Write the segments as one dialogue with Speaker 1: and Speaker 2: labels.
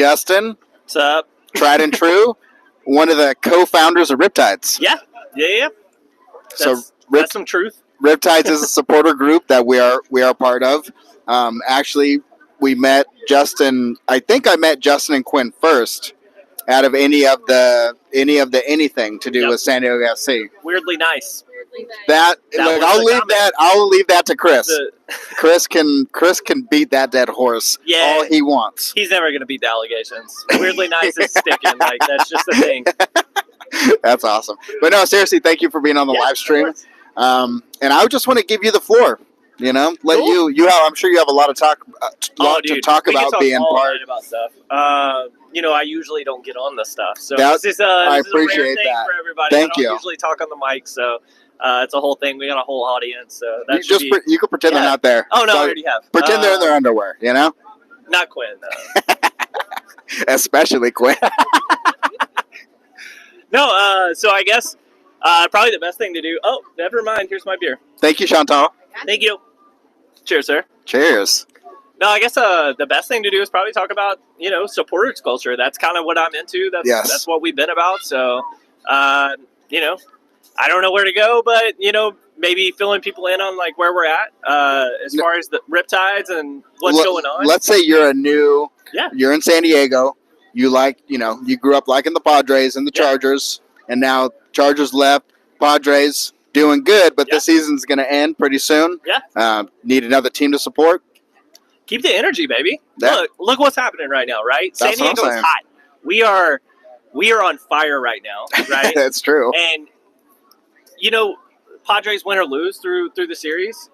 Speaker 1: Justin.
Speaker 2: What's up?
Speaker 1: Tried and true. One of the co-founders of Riptides.
Speaker 2: Yeah. That's some truth.
Speaker 1: Riptides is a supporter group that we are part of. Actually, we met Justin. I think I met Justin and Quinn first out of any of the anything to do with San Diego FC.
Speaker 2: Weirdly nice.
Speaker 1: I'll leave that to Chris. Chris can beat that dead horse all he wants.
Speaker 2: He's never going to beat the allegations. Weirdly nice is sticking. Like, that's just the thing.
Speaker 1: That's awesome. But no, seriously, thank you for being on the live stream. And I just want to give you the floor. You know, I'm sure you have a lot of talk to talk about being part
Speaker 2: about stuff. I usually don't get on this stuff, so
Speaker 1: I
Speaker 2: this is a
Speaker 1: appreciate
Speaker 2: rare thing
Speaker 1: that
Speaker 2: for everybody.
Speaker 1: Thank
Speaker 2: I
Speaker 1: you.
Speaker 2: don't usually talk on the mic, so it's a whole thing. We got a whole audience, so that
Speaker 1: you can pretend they're not there.
Speaker 2: Oh no, I already have.
Speaker 1: Pretend they're in their underwear. You know,
Speaker 2: not Quinn.
Speaker 1: Especially Quinn.
Speaker 2: No, so I guess probably the best thing to do. Oh, never mind. Here's my beer.
Speaker 1: Thank you, Chantal.
Speaker 2: Thank you. Cheers, sir.
Speaker 1: Cheers.
Speaker 2: No, I guess the best thing to do is probably talk about, supporters culture. That's kind of what I'm into. That's what we've been about. So, I don't know where to go, but, maybe filling people in on like where we're at as far as the Riptides and what's going on.
Speaker 1: Let's say you're you're in San Diego. You you grew up liking the Padres and the Chargers, and now Chargers left, Padres doing good, but the season's going to end pretty soon.
Speaker 2: Yeah.
Speaker 1: Need another team to support.
Speaker 2: Keep the energy, baby.
Speaker 1: Yeah.
Speaker 2: Look what's happening right now, right?
Speaker 1: That's
Speaker 2: San Diego is hot. We are on fire right now, right?
Speaker 1: That's true.
Speaker 2: And Padres win or lose through the series,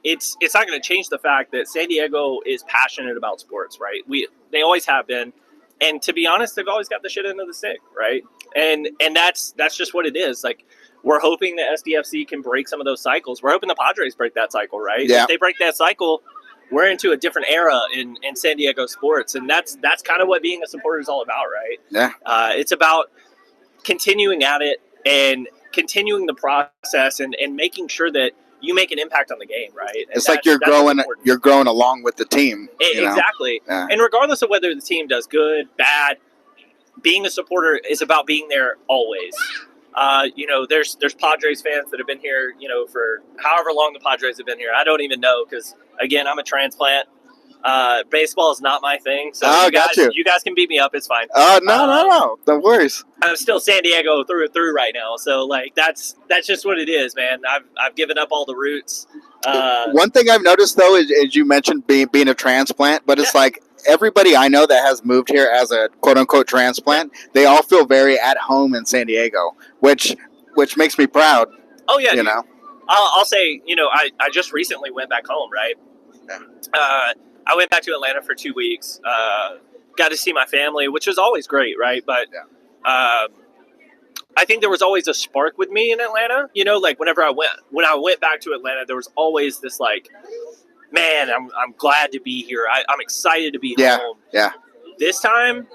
Speaker 2: it's not going to change the fact that San Diego is passionate about sports, right? They always have been. And to be honest, they've always got the shit end of the stick, right? And that's just what it is. Like, we're hoping that SDFC can break some of those cycles. We're hoping the Padres break that cycle, right?
Speaker 1: Yeah.
Speaker 2: If they break that cycle, we're into a different era in San Diego sports. And that's kind of what being a supporter is all about, right?
Speaker 1: Yeah.
Speaker 2: It's about continuing at it and continuing the process and making sure that you make an impact on the game, right? And
Speaker 1: it's like you're growing along with the team.
Speaker 2: Exactly.
Speaker 1: Yeah.
Speaker 2: And regardless of whether the team does good, bad, being a supporter is about being there always. There's Padres fans that have been here, for however long the Padres have been here. I don't even know because, again, I'm a transplant. Baseball is not my thing. So you guys can beat me up. It's fine.
Speaker 1: No. Don't worry.
Speaker 2: I'm still San Diego through and through right now. So, like, that's just what it is, man. I've given up all the roots.
Speaker 1: One thing I've noticed, though, is you mentioned being a transplant, but it's like everybody I know that has moved here as a quote-unquote transplant, they all feel very at home in San Diego, which makes me proud.
Speaker 2: Oh, yeah. I'll say, I just recently went back home, right?
Speaker 1: Yeah.
Speaker 2: I went back to Atlanta for 2 weeks, got to see my family, which was always great, right? But I think there was always a spark with me in Atlanta, like when I went back to Atlanta, there was always this like, man, I'm glad to be here. I'm excited to be home.
Speaker 1: Yeah. This
Speaker 2: time,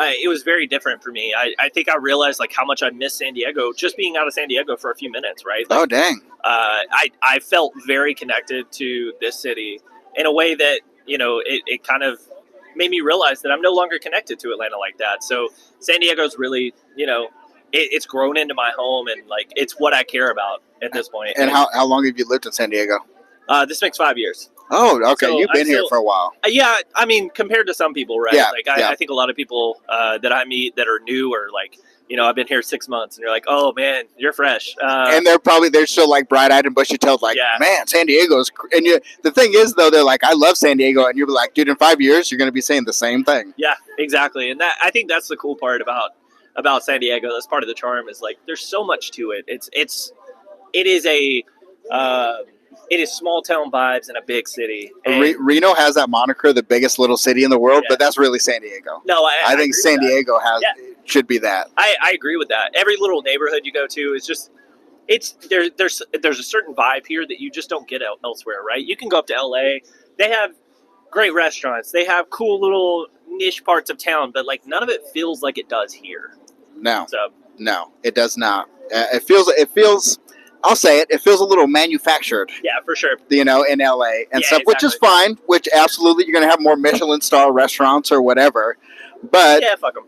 Speaker 2: it was very different for me. I think I realized like how much I miss San Diego, just being out of San Diego for a few minutes, right? Like,
Speaker 1: oh, dang.
Speaker 2: I felt very connected to this city in a way that, it kind of made me realize that I'm no longer connected to Atlanta like that. So San Diego's really, it's grown into my home and like it's what I care about at this point.
Speaker 1: And how long have you lived in San Diego?
Speaker 2: This makes 5 years.
Speaker 1: Oh, okay. So you've been here for a while.
Speaker 2: Yeah, I mean, compared to some people, right?
Speaker 1: Yeah,
Speaker 2: I think a lot of people that I meet that are new or like, I've been here 6 months, and you're like, oh man, you're fresh.
Speaker 1: And they're still like bright-eyed and bushy-tailed, like, man, San Diego's. And the thing is, though, they're like, I love San Diego, and you're like, dude, in 5 years, you're going to be saying the same thing.
Speaker 2: Yeah, exactly. And I think that's the cool part about San Diego. That's part of the charm is like, there's so much to it. It is small town vibes in a big city.
Speaker 1: Reno has that moniker, the biggest little city in the world, but that's really San Diego.
Speaker 2: No, I
Speaker 1: think San Diego should be that.
Speaker 2: I agree with that. Every little neighborhood you go to is just there's a certain vibe here that you just don't get elsewhere, right? You can go up to LA, they have great restaurants, they have cool little niche parts of town, but like none of it feels like it does here.
Speaker 1: No, it does not. It feels. I'll say it. It feels a little manufactured.
Speaker 2: Yeah, for sure.
Speaker 1: In LA and stuff, which is fine. Which absolutely, you're going to have more Michelin star restaurants or whatever. But
Speaker 2: Yeah, fuck them.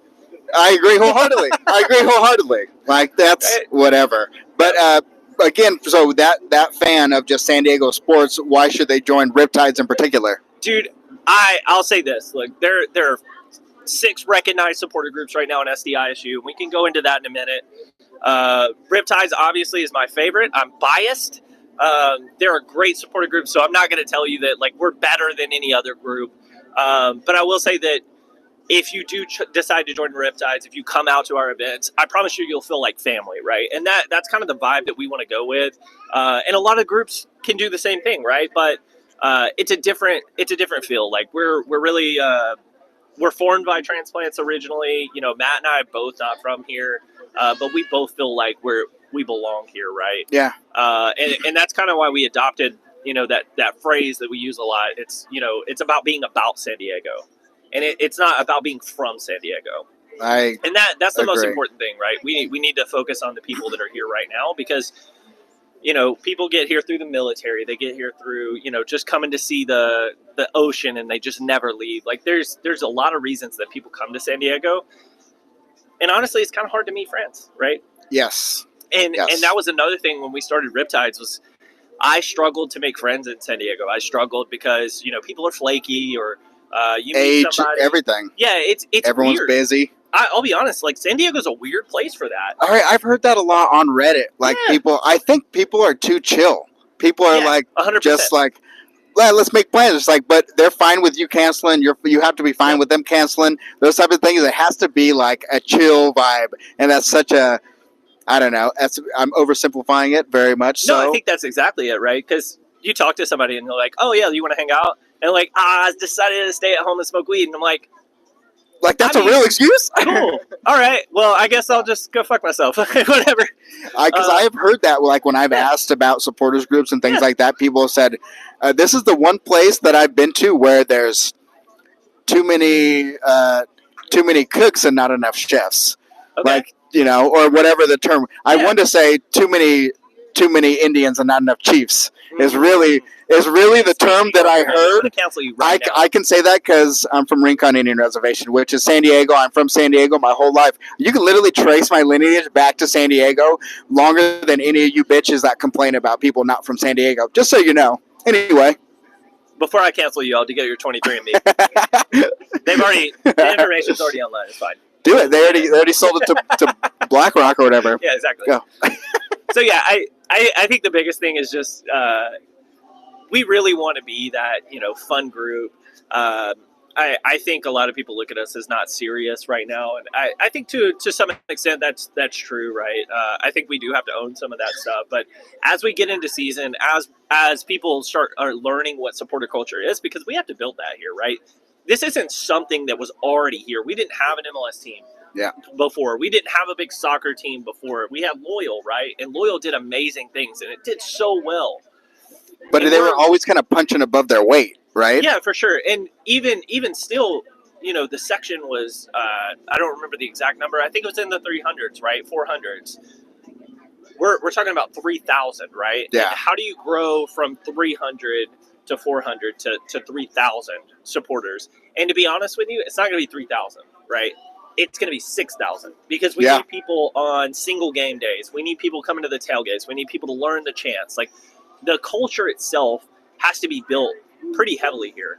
Speaker 1: I agree wholeheartedly. Like, that's whatever. But again, so that fan of just San Diego sports, why should they join Riptides in particular?
Speaker 2: Dude, I'll say this. Look, there are 6 recognized supporter groups right now in SDISU. We can go into that in a minute. Riptides obviously is my favorite. I'm biased. They're a great supporter group, so I'm not going to tell you that like we're better than any other group. But I will say that if you do decide to join Riptides, if you come out to our events, I promise you'll feel like family, right? And that's kind of the vibe that we want to go with. And a lot of groups can do the same thing, right? But it's a different feel. Like we're really we're formed by transplants originally. You know, Matt and I are both not from here, but we both feel like we belong here, right?
Speaker 1: Yeah.
Speaker 2: And that's kind of why we adopted, you know, that phrase that we use a lot. It's, you know, it's about being about San Diego, and it's not about being from San Diego. And that's the most important thing, right? We need to focus on the people that are here right now, because, you know, people get here through the military. They get here through, you know, just coming to see the ocean, and they just never leave. Like there's a lot of reasons that people come to San Diego, and honestly, it's kind of hard to meet friends, right?
Speaker 1: Yes.
Speaker 2: And that was another thing when we started Riptides was I struggled to make friends in San Diego. I struggled because, you know, people are flaky, or you
Speaker 1: age,
Speaker 2: meet somebody.
Speaker 1: everything.
Speaker 2: Yeah, it's
Speaker 1: everyone's
Speaker 2: weird.
Speaker 1: busy.
Speaker 2: I'll be honest, like San Diego's a weird place for that.
Speaker 1: All right, I've heard that a lot on Reddit. Like I think people are too chill. People are like
Speaker 2: 100%.
Speaker 1: just like, well, let's make plans. It's like, but they're fine with you canceling. You have to be fine with them canceling. Those type of things. It has to be like a chill vibe, and that's such a, I don't know. I'm oversimplifying it very much. So
Speaker 2: No, I think that's exactly it, right? Because you talk to somebody and they're like, "Oh yeah, you want to hang out?" And like, I decided to stay at home and smoke weed, and I'm like,
Speaker 1: that's a real excuse.
Speaker 2: Cool. All right. Well, I guess I'll just go fuck myself. Whatever.
Speaker 1: Because I have heard that, like when I've asked about supporters groups and things like that, people have said, "This is the one place that I've been to where there's too many cooks and not enough chefs."
Speaker 2: Okay.
Speaker 1: Like, you know, or whatever the term. I want to say too many Indians and not enough chiefs is really the term that I heard.
Speaker 2: Cancel you right now.
Speaker 1: I can say that because I'm from Rincon Indian Reservation, which is San Diego. I'm from San Diego my whole life. You can literally trace my lineage back to San Diego longer than any of you bitches that complain about people not from San Diego. Just so you know. Anyway.
Speaker 2: Before I cancel you all to get your 23andMe. The information's already online. It's fine.
Speaker 1: Do it. They already sold it to BlackRock or whatever.
Speaker 2: Yeah, exactly.
Speaker 1: Go.
Speaker 2: So yeah, I think the biggest thing is just we really want to be that, you know, fun group. I think a lot of people look at us as not serious right now, and I think to some extent that's true, right? I think we do have to own some of that stuff, but as we get into season, as people are learning what supporter culture is, because we have to build that here, right? This isn't something that was already here. We didn't have an MLS team before. We didn't have a big soccer team before. We had Loyal, right? And Loyal did amazing things, and it did so well.
Speaker 1: But they were always kind of punching above their weight, right?
Speaker 2: Yeah, for sure. And even still, you know, the section was, I don't remember the exact number. I think it was in the 300s, right? 400s. We're talking about 3,000, right?
Speaker 1: Yeah.
Speaker 2: And how do you grow from 300 to 400 to 3,000 supporters? And to be honest with you, it's not going to be 3,000, right? It's going to be 6,000, because we need people on single game days. We need people coming to the tailgates. We need people to learn the chants. Like, the culture itself has to be built pretty heavily here.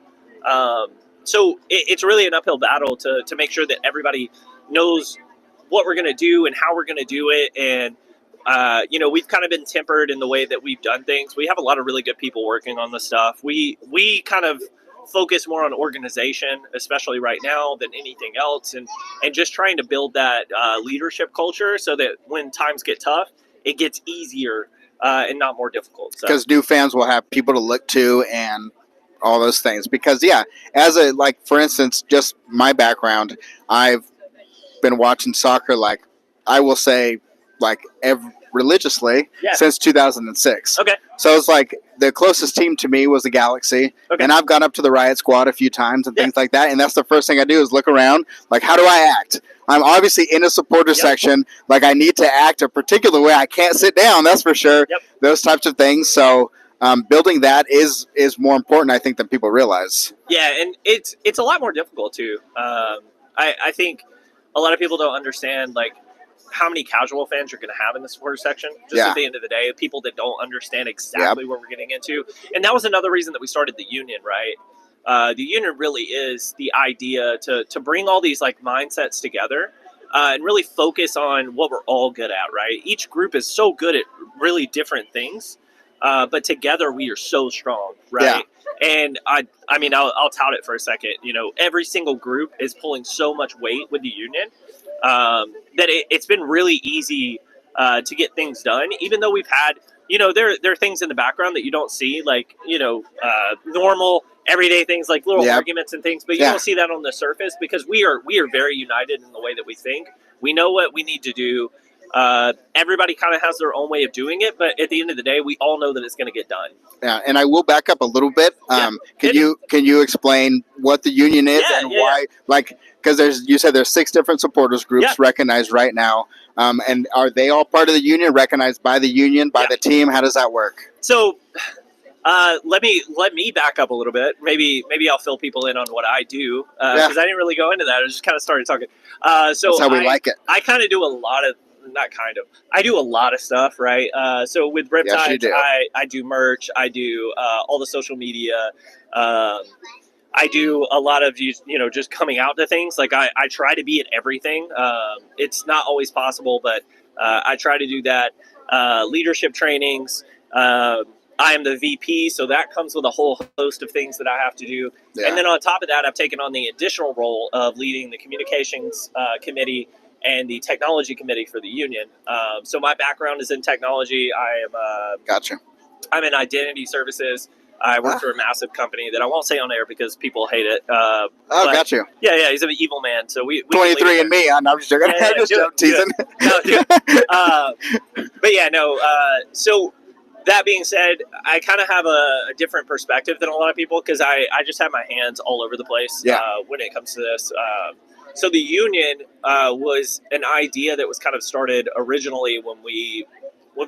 Speaker 2: So it's really an uphill battle to make sure that everybody knows what we're going to do and how we're going to do it. And, you know, we've kind of been tempered in the way that we've done things. We have a lot of really good people working on this stuff. We kind of focus more on organization, especially right now, than anything else. And just trying to build that leadership culture so that when times get tough, it gets easier and not more difficult.
Speaker 1: Because new fans will have people to look to and all those things. Because, for instance, just my background, I've been watching soccer, I will say, religiously since 2006.
Speaker 2: Okay.
Speaker 1: So it's like the closest team to me was the Galaxy.
Speaker 2: Okay.
Speaker 1: And I've gone up to the Riot Squad a few times and things like that. And that's the first thing I do is look around, how do I act? I'm obviously in a supporter section. I need to act a particular way. I can't sit down, that's for sure.
Speaker 2: Yep.
Speaker 1: Those types of things. So building that is more important, I think, than people realize.
Speaker 2: Yeah, and it's a lot more difficult too. I think a lot of people don't understand like how many casual fans you're going to have in the supporter section. Just at the end of the day, people that don't understand exactly what we're getting into. And that was another reason that we started the union, right? The union really is the idea to bring all these like mindsets together and really focus on what we're all good at, right? Each group is so good at really different things, but together we are so strong, right? Yeah. And I mean, I'll tout it for a second. You know, every single group is pulling so much weight with the union that it's been really easy to get things done, even though we've had, you know, there are things in the background that you don't see, like, you know, normal everyday things like little arguments and things, but you don't see that on the surface because we are very united in the way that we think. We know what we need to do. Everybody kind of has their own way of doing it, but at the end of the day, we all know that it's going to get done.
Speaker 1: Yeah, and I will back up a little bit. Can you explain what the union is and why? Like, because you said there's 6 different supporters groups recognized right now, and are they all part of the union? Recognized by the union, by the team? How does that work?
Speaker 2: So, let me back up a little bit. Maybe I'll fill people in on what I do because I didn't really go into that. I just kind of started talking. So
Speaker 1: that's how we like it.
Speaker 2: I kind of do a lot of. I do a lot of stuff, right? So with Riptide, I do merch, I do all the social media, I do a lot of, you know, just coming out to things. Like I try to be at everything. It's not always possible, but I try to do that. Leadership trainings. I am the VP, so that comes with a whole host of things that I have to do. Yeah. And then on top of that, I've taken on the additional role of leading the communications committee and the technology committee for the union. So my background is in technology. I am
Speaker 1: gotcha.
Speaker 2: I'm in identity services. I work for a massive company that I won't say on air because people hate it.
Speaker 1: Got you.
Speaker 2: Yeah, he's an evil man. So we
Speaker 1: 23 and me. I'm just joking. Just teasing.
Speaker 2: No, but yeah, no. So that being said, I kind of have a different perspective than a lot of people because I just have my hands all over the place when it comes to this. So the union was an idea that was kind of started originally when we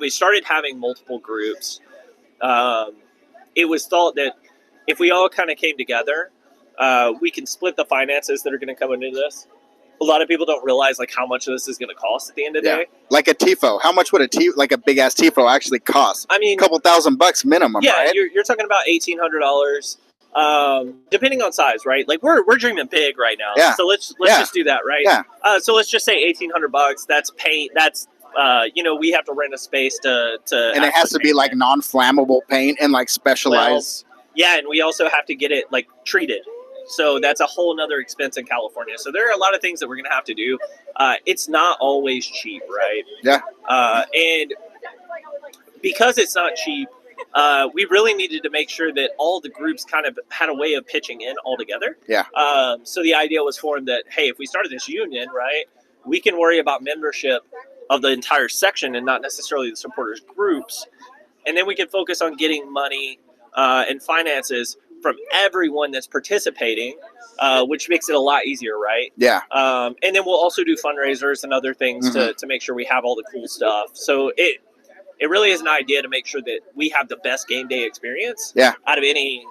Speaker 2: started having multiple groups. It was thought that if we all kind of came together, we can split the finances that are going to come into this. A lot of people don't realize like how much of this is going to cost at the end of the day.
Speaker 1: Like a TIFO. How much would a big ass TIFO actually cost?
Speaker 2: I mean,
Speaker 1: a couple $1,000 minimum.
Speaker 2: Yeah,
Speaker 1: right?
Speaker 2: you're talking about $1,800. Depending on size, right? Like we're dreaming big right now. Yeah. So let's just do that, right? Yeah. So let's just say $1,800. That's paint. That's you know, we have to rent a space to
Speaker 1: and it has to be like non-flammable paint and like specialized.
Speaker 2: Well, yeah, and we also have to get it like treated. So that's a whole nother expense in California. So there are a lot of things that we're gonna have to do. It's not always cheap, right?
Speaker 1: Yeah.
Speaker 2: And because it's not cheap. We really needed to make sure that all the groups kind of had a way of pitching in all together.
Speaker 1: Yeah.
Speaker 2: So the idea was formed that, hey, if we started this union, right, we can worry about membership of the entire section and not necessarily the supporters groups. And then we can focus on getting money and finances from everyone that's participating, which makes it a lot easier, right?
Speaker 1: Yeah.
Speaker 2: And then we'll also do fundraisers and other things to make sure we have all the cool stuff. So it really is an idea to make sure that we have the best game day experience out of any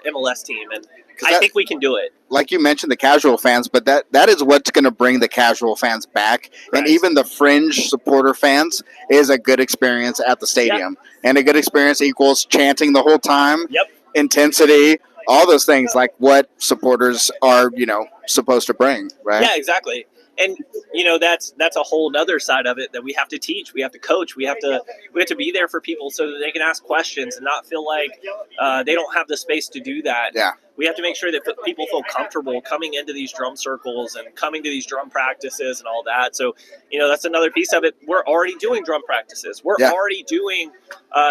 Speaker 2: MLS team. And I think we can do it.
Speaker 1: Like you mentioned, the casual fans, but that is what's going to bring the casual fans back. Right. And even the fringe supporter fans is a good experience at the stadium. Yep. And a good experience equals chanting the whole time, intensity, all those things like what supporters are, you know, supposed to bring, right?
Speaker 2: Yeah, exactly. And you know that's a whole other side of it that we have to teach, we have to coach, we have to be there for people so that they can ask questions and not feel like they don't have the space to do that.
Speaker 1: Yeah.
Speaker 2: We have to make sure that people feel comfortable coming into these drum circles and coming to these drum practices and all that. So, you know, that's another piece of it. We're already doing drum practices. We're already doing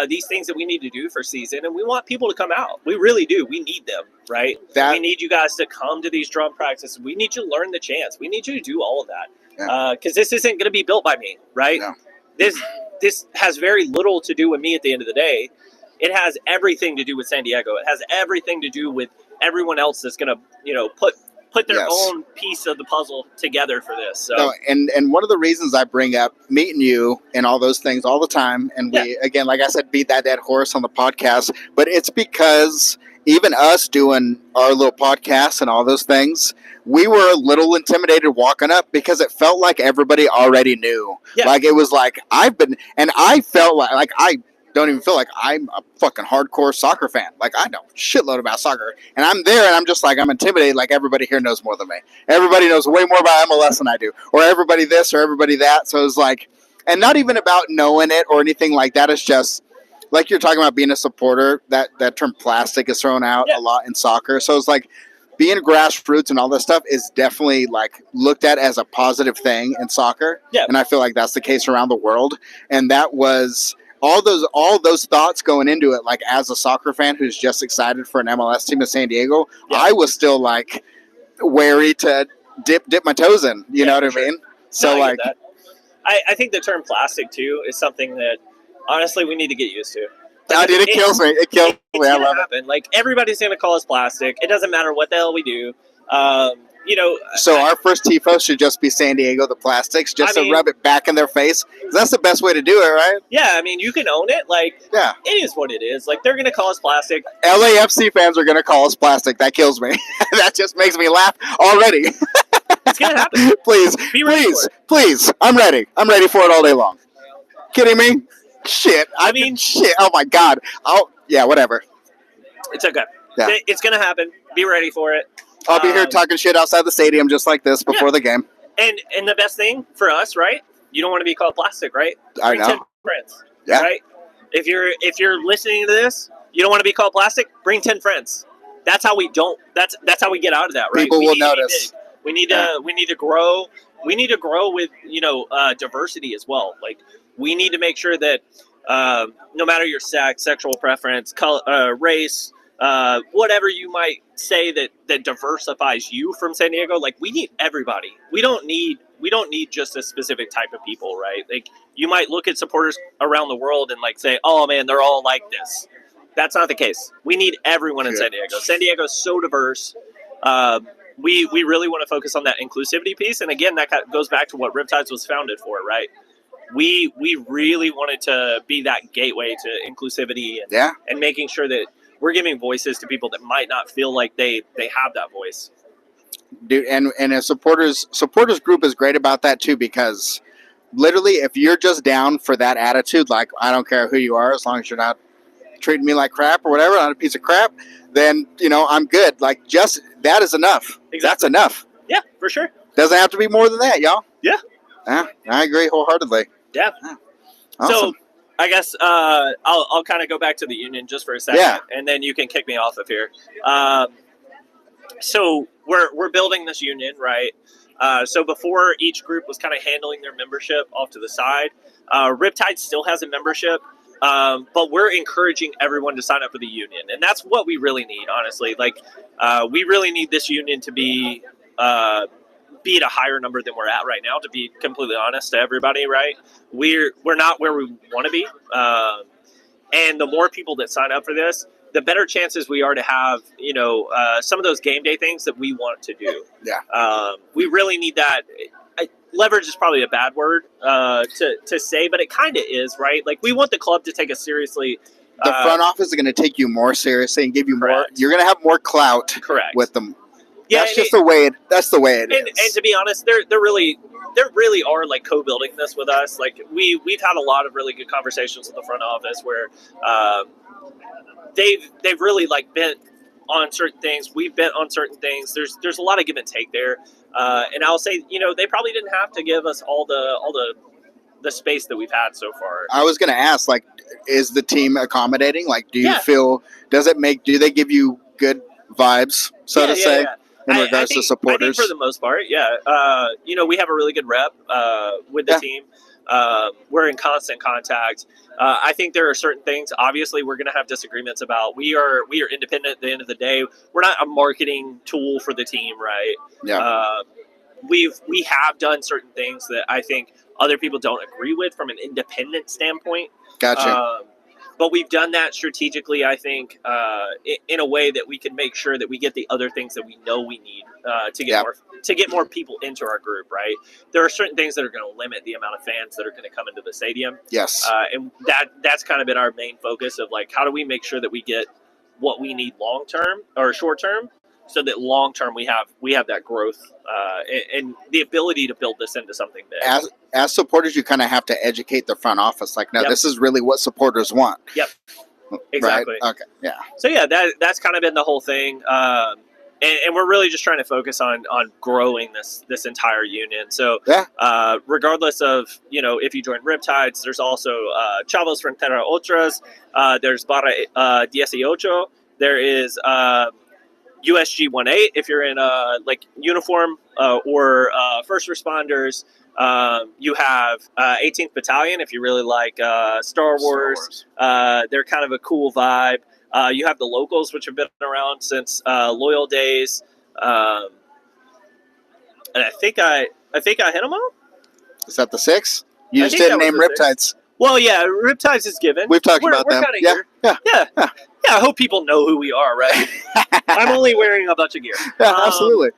Speaker 2: these things that we need to do for season, and we want people to come out. We really do. We need them, right? We need you guys to come to these drum practices. We need you to learn the chants. We need you to do all of that because this isn't going to be built by me, right? No. This has very little to do with me at the end of the day. It has everything to do with San Diego. It has everything to do with everyone else that's going to, you know, put their own piece of the puzzle together for this. So,
Speaker 1: no, and one of the reasons I bring up meeting you and all those things all the time, and we, again, like I said, beat that dead horse on the podcast, but it's because even us doing our little podcasts and all those things, we were a little intimidated walking up because it felt like everybody already knew.
Speaker 2: Yeah.
Speaker 1: Like it was like I felt like I don't even feel like I'm a fucking hardcore soccer fan. Like I know a shitload about soccer, and I'm there, and I'm just like I'm intimidated. Like everybody here knows more than me. Everybody knows way more about MLS than I do, or everybody this or everybody that. So it's like, and not even about knowing it or anything like that. It's just like you're talking about being a supporter. That term plastic is thrown out a lot in soccer. So it's like being grassroots and all this stuff is definitely like looked at as a positive thing in soccer.
Speaker 2: Yeah.
Speaker 1: And I feel like that's the case around the world. And that was all those thoughts going into it. Like as a soccer fan who's just excited for an MLS team in San Diego, I was still like wary to dip my toes in. You know what I mean? So
Speaker 2: No, I
Speaker 1: like,
Speaker 2: get that. I think the term plastic too is something that honestly we need to get used to. Like,
Speaker 1: it kills me. It kills me. I love it.
Speaker 2: Like everybody's gonna call us plastic. It doesn't matter what the hell we do.
Speaker 1: So our first tifo should just be San Diego the Plastics, just to rub it back in their face. That's the best way to do it, right?
Speaker 2: Yeah, I mean you can own it. Like it is what it is. Like they're gonna call us plastic.
Speaker 1: LAFC fans are gonna call us plastic. That kills me. That just makes me laugh already.
Speaker 2: It's gonna happen.
Speaker 1: Please,
Speaker 2: be ready for it.
Speaker 1: Please. I'm ready. I'm ready for it all day long. Kidding me? Shit.
Speaker 2: I mean,
Speaker 1: shit. Oh my god. Whatever.
Speaker 2: It's okay.
Speaker 1: Yeah.
Speaker 2: It's gonna happen. Be ready for it.
Speaker 1: I'll be here talking shit outside the stadium just like this before the game.
Speaker 2: And the best thing for us, right? You don't want to be called plastic, right?
Speaker 1: I know.
Speaker 2: 10 friends.
Speaker 1: Yeah.
Speaker 2: Right? If you're listening to this, you don't want to be called plastic, bring 10 friends. That's how we that's how we get out of that, right?
Speaker 1: People will notice.
Speaker 2: We need to grow. We need to grow with, diversity as well. Like we need to make sure that no matter your sex, sexual preference, color, race, whatever you might say that diversifies you from San Diego, like we need everybody. We don't need just a specific type of people, right? Like you might look at supporters around the world and like say, oh man, they're all like this. That's not the case. We need everyone in San Diego. San Diego is so diverse. We really want to focus on that inclusivity piece. And again, that goes back to what Riptides was founded for, right? We really wanted to be that gateway to inclusivity and making sure that we're giving voices to people that might not feel like they have that voice.
Speaker 1: Dude, and a supporters group is great about that too, because literally if you're just down for that attitude, like I don't care who you are as long as you're not treating me like crap or whatever, not a piece of crap, then I'm good. Like just that is enough. Exactly. That's enough.
Speaker 2: Yeah, for sure.
Speaker 1: Doesn't have to be more than that, y'all.
Speaker 2: Yeah.
Speaker 1: I agree wholeheartly.
Speaker 2: Yeah.
Speaker 1: Awesome.
Speaker 2: So I guess I'll kind of go back to the union just for a second, and then you can kick me off of here. So we're building this union, right? So before each group was kind of handling their membership off to the side, Riptide still has a membership, but we're encouraging everyone to sign up for the union, and that's what we really need, honestly. Like we really need this union to be at a higher number than we're at right now, to be completely honest to everybody, right? We're not where we want to be. And the more people that sign up for this, the better chances we are to have, some of those game day things that we want to do.
Speaker 1: Yeah.
Speaker 2: We really need that. Leverage is probably a bad word to say, but it kind of is, right? Like we want the club to take us seriously.
Speaker 1: The front office is going to take you more seriously and give you more. You're going to have more clout with them. Yeah, that's just the way it is.
Speaker 2: And to be honest, they're really are like co-building this with us. Like we've had a lot of really good conversations with the front office where they've really like bent on certain things. We've bent on certain things. There's a lot of give and take there. And I'll say, they probably didn't have to give us all the space that we've had so far.
Speaker 1: I was going to ask, like, is the team accommodating? Like, do you feel? Do they give you good vibes, so to say?
Speaker 2: Yeah.
Speaker 1: In regards to supporters?
Speaker 2: I think for the most part, yeah. We have a really good rep with the team. We're in constant contact. I think there are certain things, obviously, we're going to have disagreements about. We are independent at the end of the day. We're not a marketing tool for the team, right?
Speaker 1: Yeah.
Speaker 2: We have done certain things that I think other people don't agree with from an independent standpoint.
Speaker 1: Gotcha.
Speaker 2: But we've done that strategically, I think, in a way that we can make sure that we get the other things that we know we need to get more people into our group, right? There are certain things that are going to limit the amount of fans that are going to come into the stadium.
Speaker 1: Yes.
Speaker 2: And that's kind of been our main focus of like, how do we make sure that we get what we need long term or short term, so that long term we have that growth and the ability to build this into something big.
Speaker 1: As supporters, you kind of have to educate the front office. Like, no,
Speaker 2: Yep.
Speaker 1: this is really what supporters want.
Speaker 2: Yep. Exactly.
Speaker 1: Right? Okay. Yeah.
Speaker 2: So yeah, that's kind of been the whole thing. And we're really just trying to focus on growing this entire union. So
Speaker 1: Yeah.
Speaker 2: regardless of, if you join Riptides, there's also Chavos Frontera Otras, there's Barra 18, there is USG 18 if you're in like uniform or first responders. You have 18th Battalion if you really like Star Wars. They're kind of a cool vibe. You have the locals, which have been around since Loyal days, and I think I hit them all.
Speaker 1: Is that the 6? You just didn't name Riptides.
Speaker 2: Well, yeah, Riptides is given.
Speaker 1: We've talked about them.
Speaker 2: Yeah. I hope people know who we are, right? I'm only wearing a bunch of gear.
Speaker 1: Yeah, absolutely.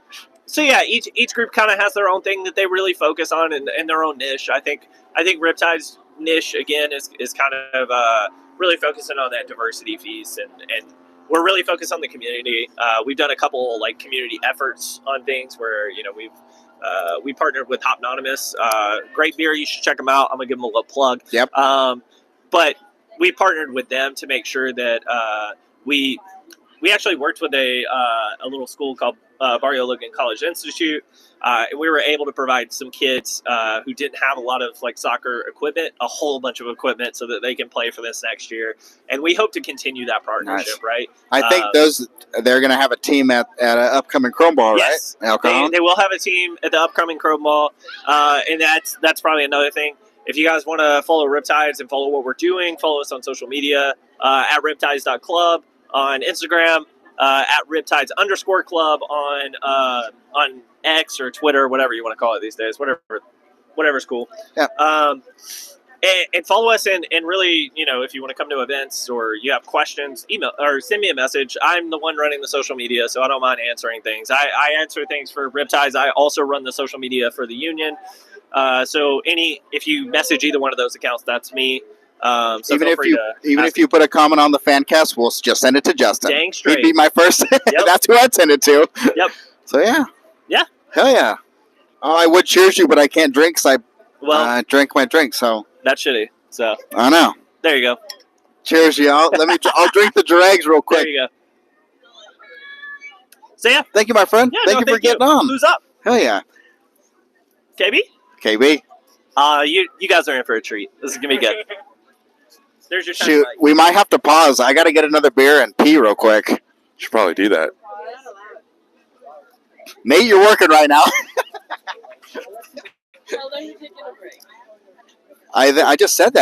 Speaker 2: So yeah, each group kind of has their own thing that they really focus on and their own niche. I think Riptide's niche again is kind of really focusing on that diversity piece, and we're really focused on the community. We've done a couple like community efforts on things where we partnered with Hopnonymous. Great beer, you should check them out. I'm gonna give them a little plug.
Speaker 1: Yep.
Speaker 2: But we partnered with them to make sure that we actually worked with a little school called Barrio Logan College Institute. And we were able to provide some kids who didn't have a lot of like soccer equipment, a whole bunch of equipment so that they can play for this next year. And we hope to continue that partnership,
Speaker 1: nice.
Speaker 2: Right?
Speaker 1: I think they're going to have a team at an upcoming Chrome Ball,
Speaker 2: yes,
Speaker 1: right?
Speaker 2: They will have a team at the upcoming Chrome Ball. And that's probably another thing. If you guys want to follow Riptides and follow what we're doing, follow us on social media at riptides.club on Instagram, at Riptides_club on X or Twitter, whatever you want to call it these days, whatever's cool.
Speaker 1: Yeah.
Speaker 2: And follow us and really, if you want to come to events or you have questions, email or send me a message. I'm the one running the social media, so I don't mind answering things. I answer things for Riptides. I also run the social media for the union. So if you message either one of those accounts, that's me. So
Speaker 1: even if you put a comment on the Fancast, we'll just send it to Justin.
Speaker 2: Dang straight.
Speaker 1: He'd be my first.
Speaker 2: Yep.
Speaker 1: That's who I'd send it to.
Speaker 2: Yep.
Speaker 1: So yeah.
Speaker 2: Yeah.
Speaker 1: Hell yeah. Oh, I would cheers you, but I can't drink because I drank my drink. So
Speaker 2: that's shitty. So
Speaker 1: I know.
Speaker 2: There you go.
Speaker 1: Cheers, y'all. I'll drink the dregs real quick.
Speaker 2: There you go. So yeah.
Speaker 1: Thank you, my friend.
Speaker 2: Yeah,
Speaker 1: thank you for getting on.
Speaker 2: Who's up?
Speaker 1: Hell yeah.
Speaker 2: KB. You guys are in for a treat. This is gonna be good. There's your
Speaker 1: shoot. We might have to pause. I got to get another beer and pee real quick.
Speaker 3: Should probably do that.
Speaker 1: Nate, you're working right now. I just said that.